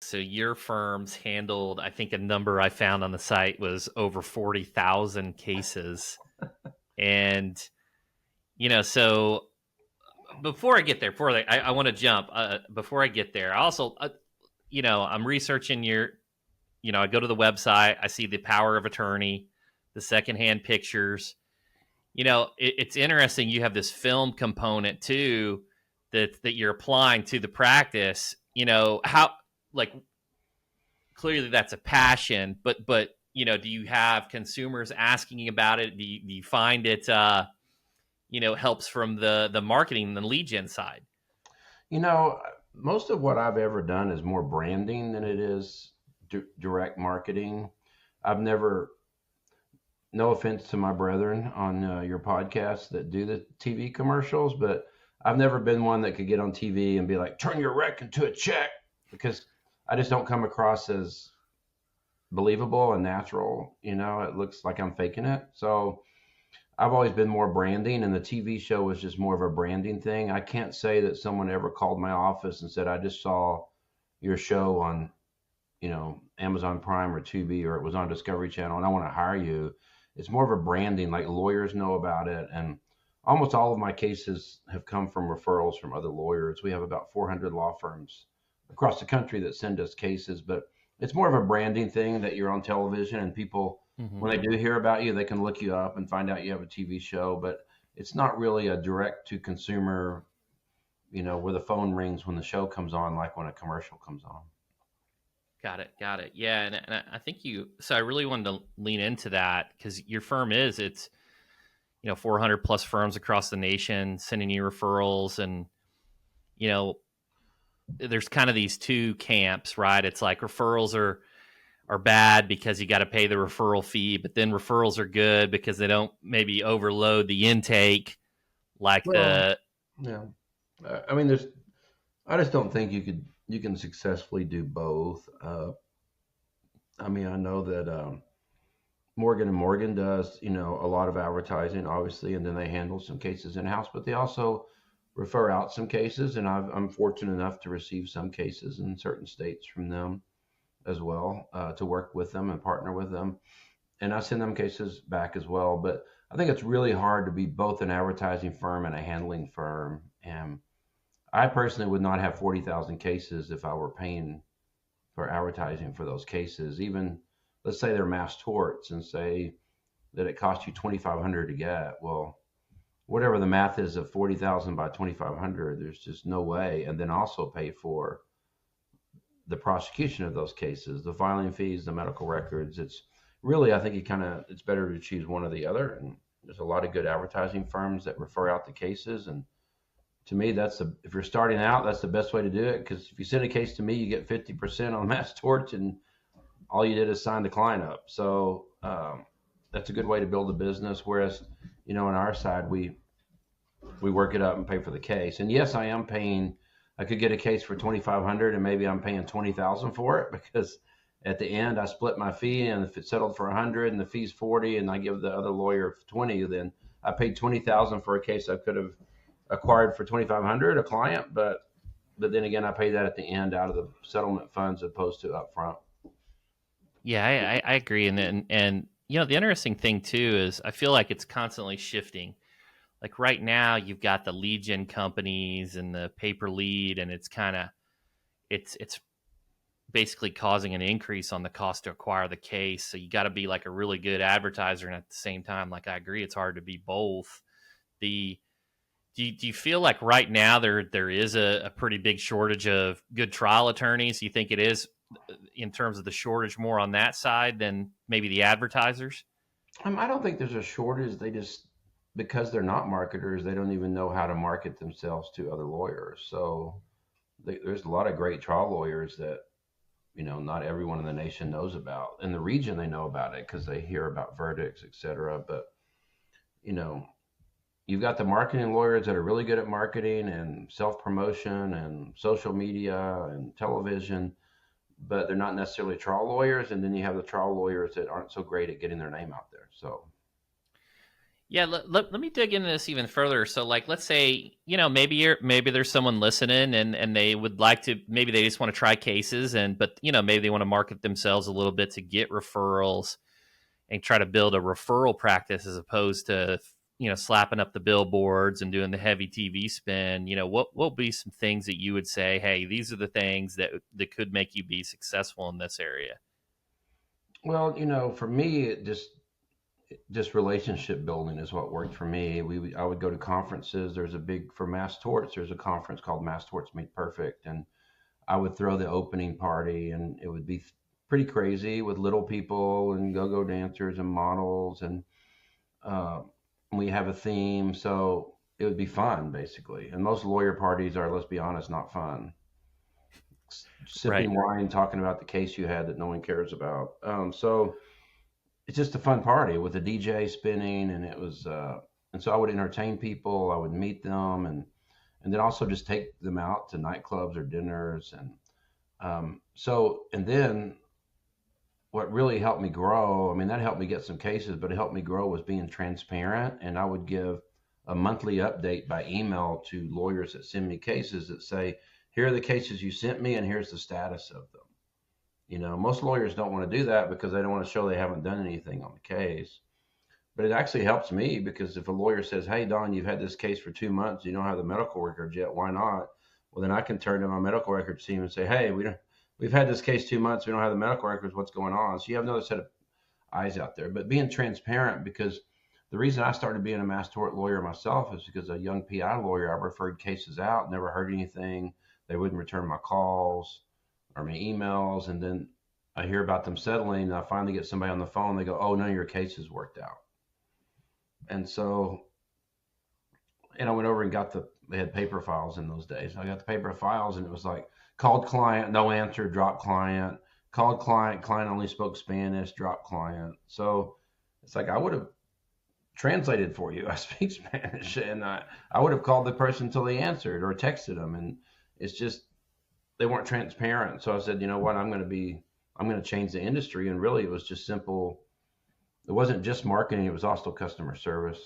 So your firm's handled, I think a number I found on the site was over 40,000 cases. And, so before I get there, I want to jump. Before I get there, I also, I'm researching I go to the website, I see the power of attorney, the secondhand pictures. It's interesting. You have this film component too that you're applying to the practice. How, like, clearly that's a passion, but do you have consumers asking about it? Do you find it helps from the marketing and the lead gen side? Most of what I've ever done is more branding than it is direct marketing. I've never, no offense to my brethren on your podcast that do the TV commercials, but I've never been one that could get on TV and be like, turn your wreck into a check, because I just don't come across as believable and natural. It looks like I'm faking it. So I've always been more branding, and the TV show was just more of a branding thing. I can't say that someone ever called my office and said, I just saw your show on, Amazon Prime or Tubi, or it was on Discovery Channel, and I want to hire you. It's more of a branding, like lawyers know about it. And almost all of my cases have come from referrals from other lawyers. We have about 400 law firms across the country that send us cases, but it's more of a branding thing that you're on television, and people, Mm-hmm. when they do hear about you, they can look you up and find out you have a TV show, but it's not really a direct to consumer, where the phone rings when the show comes on, like when a commercial comes on. Got it. Yeah, and I think so I really wanted to lean into that because your firm it's 400 plus firms across the nation sending you referrals, and there's kind of these two camps, right? It's like referrals are bad because you got to pay the referral fee, but then referrals are good because they don't maybe overload the intake like Well, yeah. I mean, I just don't think you can successfully do both. I mean, I know that Morgan and Morgan does, a lot of advertising, obviously, and then they handle some cases in house, but they also refer out some cases, and I'm fortunate enough to receive some cases in certain states from them as well, to work with them and partner with them, and I send them cases back as well. But I think it's really hard to be both an advertising firm and a handling firm, and I personally would not have 40,000 cases if I were paying for advertising for those cases. Even, let's say they're mass torts, and say that it costs you 2,500 to get. Well, whatever the math is of 40,000 by 2,500, there's just no way. And then also pay for the prosecution of those cases, the filing fees, the medical records. It's really, I think it's better to choose one or the other. And there's a lot of good advertising firms that refer out the cases. And to me, if you're starting out, that's the best way to do it. Because if you send a case to me, you get 50% on mass torts, and all you did is sign the client up. So that's a good way to build a business. Whereas, on our side, we work it up and pay for the case. And yes, I am paying. I could get a case for 2,500, and maybe I'm paying 20,000 for it, because at the end I split my fee, and if it settled for 100 and the fee's 40, and I give the other lawyer 20, then I paid 20,000 for a case I could have acquired for 2,500, a client, but then again, I pay that at the end out of the settlement funds as opposed to upfront. Yeah, I agree. And the interesting thing too is I feel like it's constantly shifting. Like right now, you've got the lead gen companies and the paper lead, and it's basically causing an increase on the cost to acquire the case. So you got to be like a really good advertiser, and at the same time, like I agree, it's hard to be both. Do you feel like right now there is a pretty big shortage of good trial attorneys? You think it is, in terms of the shortage, more on that side than maybe the advertisers? I don't think there's a shortage. They just, because they're not marketers, they don't even know how to market themselves to other lawyers. So there's a lot of great trial lawyers that, not everyone in the nation knows about. In the region, they know about it because they hear about verdicts, et cetera. But, you know, you've got the marketing lawyers that are really good at marketing and self-promotion and social media and television, but they're not necessarily trial lawyers. And then you have the trial lawyers that aren't so great at getting their name out there. So Yeah, let me dig into this even further. So, like, let's say, maybe there's someone listening, and they would like to, maybe they just want to try cases, but maybe they want to market themselves a little bit to get referrals and try to build a referral practice as opposed to slapping up the billboards and doing the heavy TV spin. What would be some things that you would say, hey, these are the things that could make you be successful in this area? Well, for me, it just relationship building is what worked for me. I would go to conferences. There's a big for Mass Torts. There's a conference called Mass Torts Made Perfect, and I would throw the opening party, and it would be pretty crazy with little people and go-go dancers and models, and uh, we have a theme, so it would be fun basically. And most lawyer parties are, let's be honest, not fun. Right. Sipping wine, talking about the case you had that no one cares about. So it's just a fun party with a DJ spinning, and it was. And so I would entertain people. I would meet them, and then also just take them out to nightclubs or dinners, and and then what really helped me grow. I mean, that helped me get some cases, but it helped me grow was being transparent, and I would give a monthly update by email to lawyers that send me cases that say, here are the cases you sent me, and here's the status of them. Most lawyers don't want to do that because they don't want to show they haven't done anything on the case. But it actually helps me because if a lawyer says, hey, Don, you've had this case for 2 months, you don't have the medical records yet, why not? Well, then I can turn to my medical records team and say, hey, we've had this case 2 months, we don't have the medical records, what's going on? So you have another set of eyes out there. But being transparent, because the reason I started being a mass tort lawyer myself is because a young PI lawyer, I referred cases out, never heard anything. They wouldn't return my calls or my emails. And then I hear about them settling. And I finally get somebody on the phone. They go, oh, none of your cases worked out. And so, I went over and they had paper files in those days. I got the paper files, and it was like, called client, no answer, drop client, called client, client only spoke Spanish, drop client. So it's like, I would have translated for you. I speak Spanish, and I would have called the person until they answered or texted them. And it's just, they weren't transparent. So I said, you know what, I'm going to change the industry. And really, it was just simple. It wasn't just marketing, it was also customer service.